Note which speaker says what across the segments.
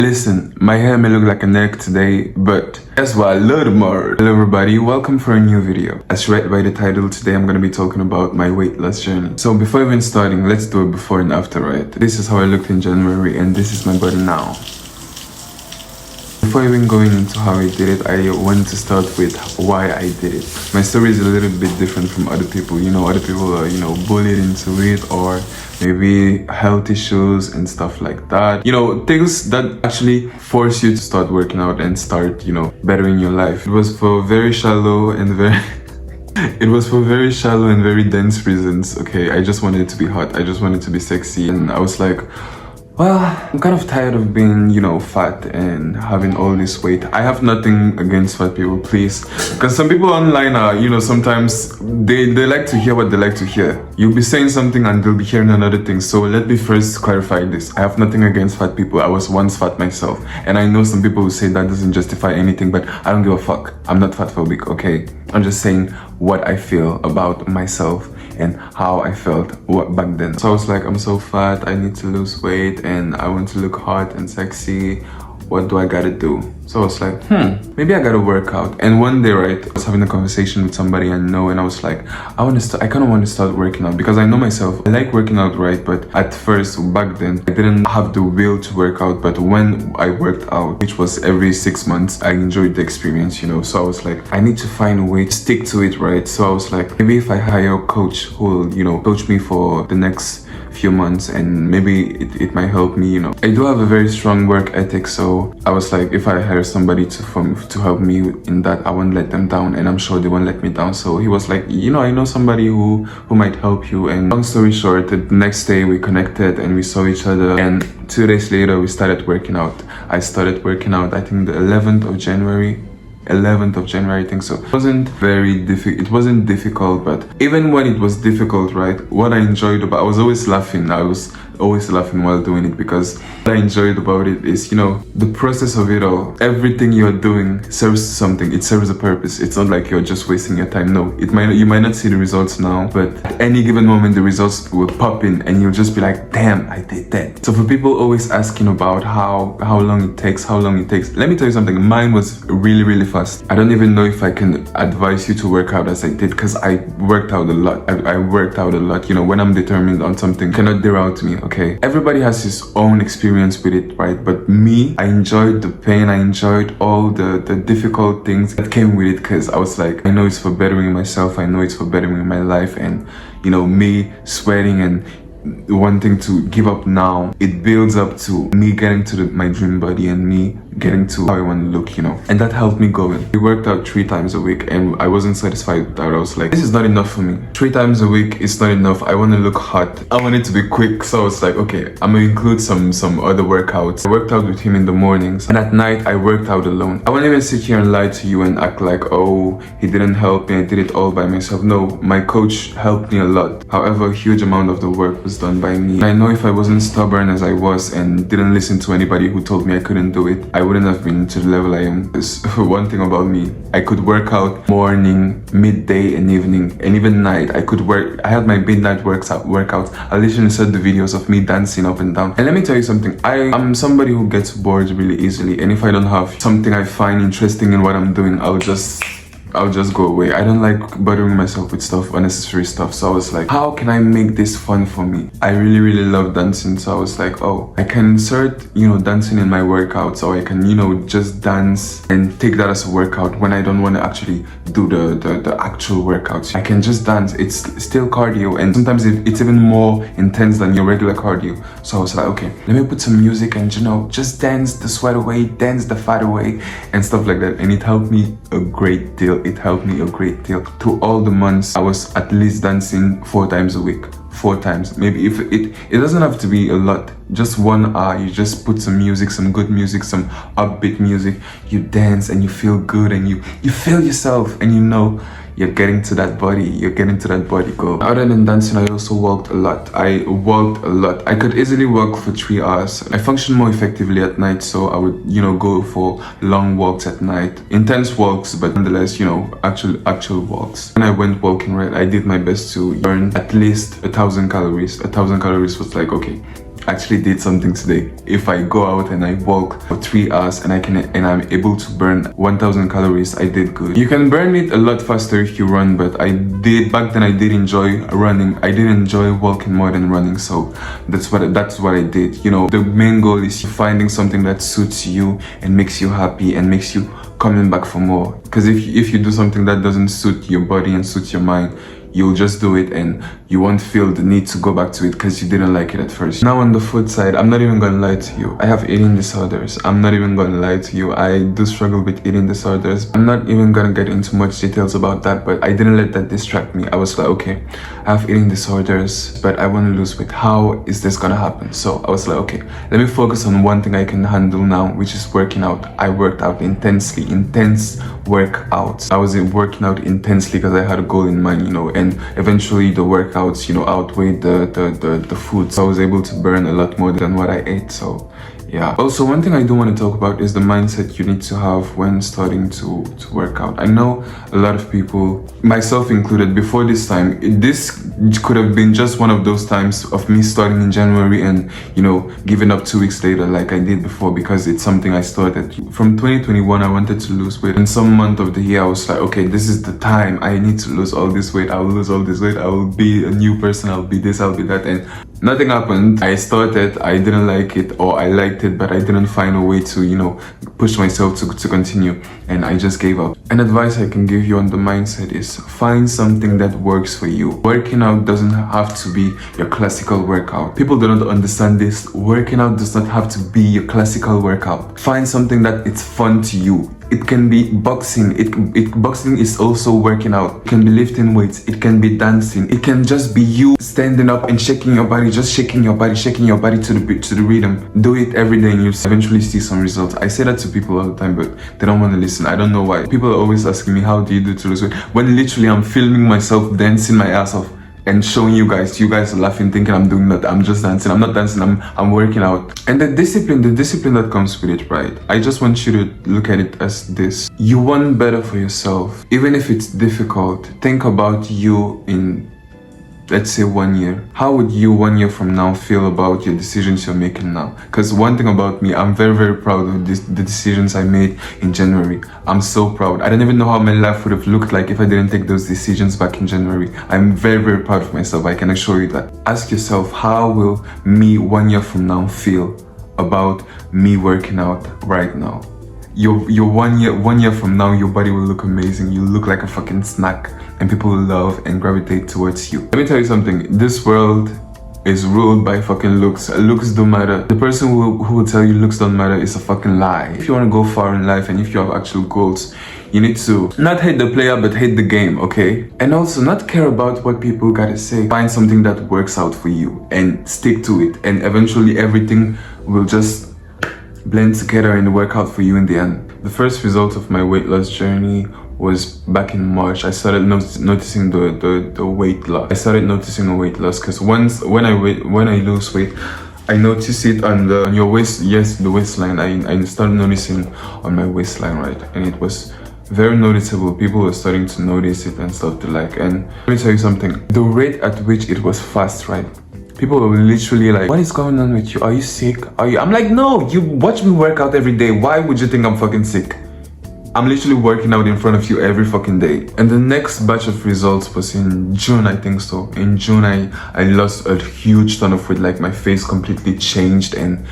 Speaker 1: Listen, my hair may look like a neck today, but guess what? I love it more. Hello everybody, welcome for a new video. As read by the title, today I'm gonna be talking about my weight loss journey. So before even starting, let's do a before and after, right? This is how I looked in January and this is my body now. Before even going into how I did it, I want to start with why I did it. My story is a little bit different from other people. Other people are, bullied into it, or maybe health issues and stuff like that. Things that actually force you to start working out and start, bettering your life. It was for very shallow and very... It was for very shallow and very dense reasons, okay? I just wanted to be hot. I just wanted to be sexy. And I was like, well, I'm kind of tired of being, fat and having all this weight. I have nothing against fat people, please. Because some people online are, sometimes they like to hear what they like to hear. You'll be saying something and they'll be hearing another thing. So let me first clarify this. I have nothing against fat people. I was once fat myself. And I know some people who say that doesn't justify anything, but I don't give a fuck. I'm not fat phobic, okay? I'm just saying what I feel about myself and how I felt back then. So I was like, I'm so fat, I need to lose weight and I want to look hot and sexy. What do I gotta do? So I was like, maybe I gotta work out. And one day, right, I was having a conversation with somebody I know and I was like, I kind of want to start working out because I know myself. I like working out, right? But at first, back then, I didn't have the will to work out. But when I worked out, which was every 6 months, I enjoyed the experience, So I was like, I need to find a way to stick to it, right? So I was like, maybe if I hire a coach who will, coach me for the next few months and maybe it might help me, I do have a very strong work ethic, so I was like, if I hire somebody to help me in that, I won't let them down and I'm sure they won't let me down. So he was like, I know somebody who might help you. And long story short, the next day we connected and we saw each other, and 2 days later we started working out. I started working out, I think the 11th of January, I think so. It wasn't very difficult. It wasn't difficult, but even when it was difficult, right, what I enjoyed about, I was always laughing. I was always laughing while doing it because what I enjoyed about it is, the process of it all. Everything you're doing serves something. It serves a purpose. It's not like you're just wasting your time. No, you might not see the results now, but at any given moment, the results will pop in and you'll just be like, damn, I did that. So for people always asking about how long it takes, let me tell you something. Mine was really, really fast. I don't even know if I can advise you to work out as I did because I worked out a lot. I worked out a lot. When I'm determined on something, cannot derail me, okay? Everybody has his own experience with it, right? But me, I enjoyed the pain. I enjoyed all the difficult things that came with it because I was like, I know it's for bettering myself. I know it's for bettering my life. And, me sweating and wanting to give up now, it builds up to me getting to my dream body and me getting to how I want to look, and that helped me going. We worked out 3 times a week and I wasn't satisfied with that. I was like, this is not enough for me. 3 times a week is not enough. I want to look hot. I want it to be quick. So I was like, okay, I'm gonna include some other workouts. I worked out with him in the mornings and at night I worked out alone. I won't even sit here and lie to you and act like, oh, he didn't help me, I did it all by myself. No, my coach helped me a lot. However, a huge amount of the work was done by me. I know if I wasn't stubborn as I was and didn't listen to anybody who told me I couldn't do it, I wouldn't have been to the level I am. There's one thing about me, I could work out morning, midday and evening, and even night. I had my midnight workouts. I literally said the videos of me dancing up and down. And let me tell you something, I'm somebody who gets bored really easily, and if I don't have something I find interesting in what I'm doing, I'll just go away. I don't like bothering myself with unnecessary stuff. So I was like, how can I make this fun for me? I really, really love dancing. So I was like, oh, I can insert, dancing in my workouts, or I can, just dance and take that as a workout when I don't want to actually do the actual workouts. I can just dance. It's still cardio, and sometimes it's even more intense than your regular cardio. So I was like, okay, let me put some music and, just dance the sweat away, dance the fat away and stuff like that. And it helped me a great deal. It helped me a great deal. Through all the months, I was at least dancing 4 times a week. 4 times. Maybe if it doesn't have to be a lot. Just 1 hour, you just put some music, some good music, some upbeat music. You dance and you feel good and you feel yourself and you're getting to that body goal. Other than dancing, I also walked a lot. I could easily walk for 3 hours. I function more effectively at night, so I would, go for long walks at night. Intense walks, but nonetheless, actual walks. When I went walking, right, I did my best to burn at least 1,000 calories. 1,000 calories was like, okay, actually did something today. If I go out and I walk for 3 hours and I'm able to burn 1000 calories, I did good. You can burn it a lot faster if you run, but back then I did enjoy running. I did enjoy walking more than running, so that's what I did. You know, the main goal is finding something that suits you and makes you happy and makes you coming back for more. Because if you do something that doesn't suit your body and suits your mind, you'll just do it and you won't feel the need to go back to it because you didn't like it at first. Now on the food side, I'm not even gonna lie to you. I have eating disorders. I'm not even gonna lie to you. I do struggle with eating disorders. I'm not even gonna get into much details about that, but I didn't let that distract me. I was like, okay, I have eating disorders, but I want to lose weight. How is this gonna happen? So I was like, okay, let me focus on one thing I can handle now, which is working out. I worked out intensely, intense workouts. I was working out intensely because I had a goal in mind, you know, and eventually the workouts, you know, outweighed the food. So I was able to burn a lot more than what I ate. So yeah. Also, one thing I do want to talk about is the mindset you need to have when starting to work out. I know a lot of people, myself included, before this time, this could have been just one of those times of me starting in January and, you know, giving up 2 weeks later like I did before, because it's something I started. From 2021, I wanted to lose weight. In some month of the year, I was like, okay, this is the time. I need to lose all this weight. I will lose all this weight. I will be a new person. I'll be this, I'll be that. And nothing happened. I started, I didn't like it, or I liked it, but I didn't find a way to, you know, push myself to continue, and I just gave up. An advice I can give you on the mindset is find something that works for you. Working out doesn't have to be your classical workout. People do not understand this. Working out does not have to be your classical workout. Find something that it's fun to you. It can be boxing. Boxing is also working out. It can be lifting weights. It can be dancing. It can just be you standing up and shaking your body, just shaking your body to the rhythm. Do it every day and you eventually see some results. I say that to people all the time, but they don't want to listen. I don't know why. People are always asking me, how do you do to lose weight? When literally I'm filming myself dancing my ass off and showing you guys are laughing, thinking I'm doing that. I'm just dancing. I'm not dancing. I'm working out. And the discipline that comes with it, right? I just want you to look at it as this. You want better for yourself. Even if it's difficult, think about you in, let's say, 1 year. How would you 1 year from now feel about your decisions you're making now? Because one thing about me, I'm very, very proud of the decisions I made in January. I'm so proud. I don't even know how my life would have looked like if I didn't take those decisions back in January. I'm very, very proud of myself. I can assure you that. Ask yourself, how will me 1 year from now feel about me working out right now? Your 1 year from now, your body will look amazing. You look like a fucking snack and people will love and gravitate towards you. Let me tell you something. This world is ruled by fucking looks. Looks don't matter. The person who will tell you looks don't matter is a fucking lie. If you want to go far in life and if you have actual goals, you need to not hate the player but hate the game, okay? And also not care about what people gotta say. Find something that works out for you and stick to it, and eventually everything will just blend together and work out for you in the end. The first result of my weight loss journey was back in March. I started noticing the weight loss. I started noticing a weight loss because when I lose weight, I notice it on your waist. Yes, the waistline. I started noticing on my waistline, right? And it was very noticeable. People were starting to notice it and stuff to like. And let me tell you something. The rate at which it was fast, right? People were literally like, what is going on with you? Are you sick? I'm like, no, you watch me work out every day. Why would you think I'm fucking sick? I'm literally working out in front of you every fucking day. And the next batch of results was in June, I think so. In June, I lost a huge ton of weight. Like my face completely changed, and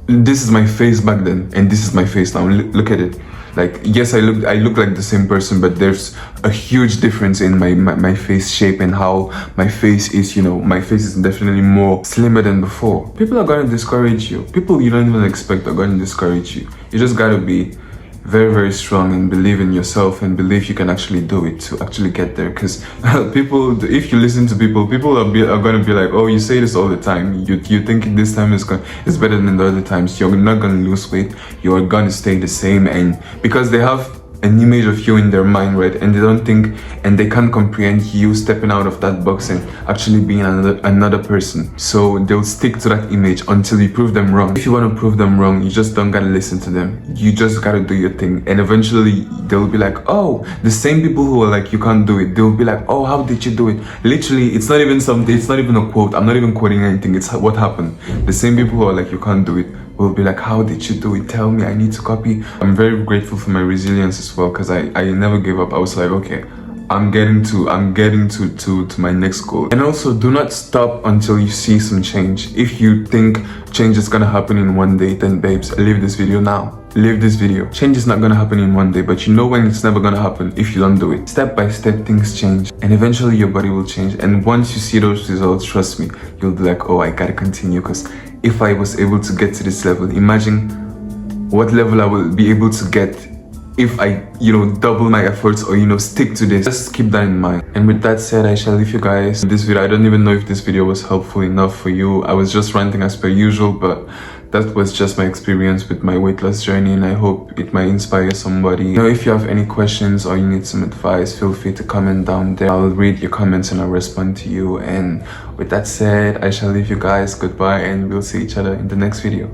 Speaker 1: this is my face back then and this is my face now. Look at it. Like, yes, I look like the same person, but there's a huge difference in my face shape and how my face is, you know. My face is definitely more slimmer than before. People are gonna discourage you. People you don't even expect are gonna discourage you. You just gotta be very, very strong and believe in yourself and believe you can actually do it to actually get there. Because people, if you listen to people are going to be like, oh, you say this all the time. You think this time is better than the other times. You're not going to lose weight. You're going to stay the same. And because they have an image of you in their mind, right? And they don't think and they can't comprehend you stepping out of that box and actually being another person. So they'll stick to that image until you prove them wrong. If you want to prove them wrong, you just don't gotta listen to them. You just gotta do your thing. And eventually they'll be like, oh, the same people who are like, you can't do it, they'll be like, oh, how did you do it? Literally, it's not even something, it's not even a quote. I'm not even quoting anything. It's what happened. The same people who are like, you can't do it, will be like, how did you do it? Tell me, I need to copy. I'm very grateful for my resilience as well, because I never gave up. I was like, okay, I'm getting to my next goal. And also, do not stop until you see some change. If you think change is gonna happen in one day, then babes, leave this video now. Leave this video. Change is not gonna happen in one day, but you know when it's never gonna happen if you don't do it. Step by step, things change, and eventually your body will change. And once you see those results, trust me, you'll be like, oh, I gotta continue, because if I was able to get to this level, imagine what level I will be able to get if I, double my efforts or, stick to this. Just keep that in mind. And with that said, I shall leave you guys with this video. I don't even know if this video was helpful enough for you. I was just ranting as per usual, but that was just my experience with my weight loss journey, and I hope it might inspire somebody. If you have any questions or you need some advice, feel free to comment down there. I'll read your comments and I'll respond to you. And with that said, I shall leave you guys. Goodbye, and we'll see each other in the next video.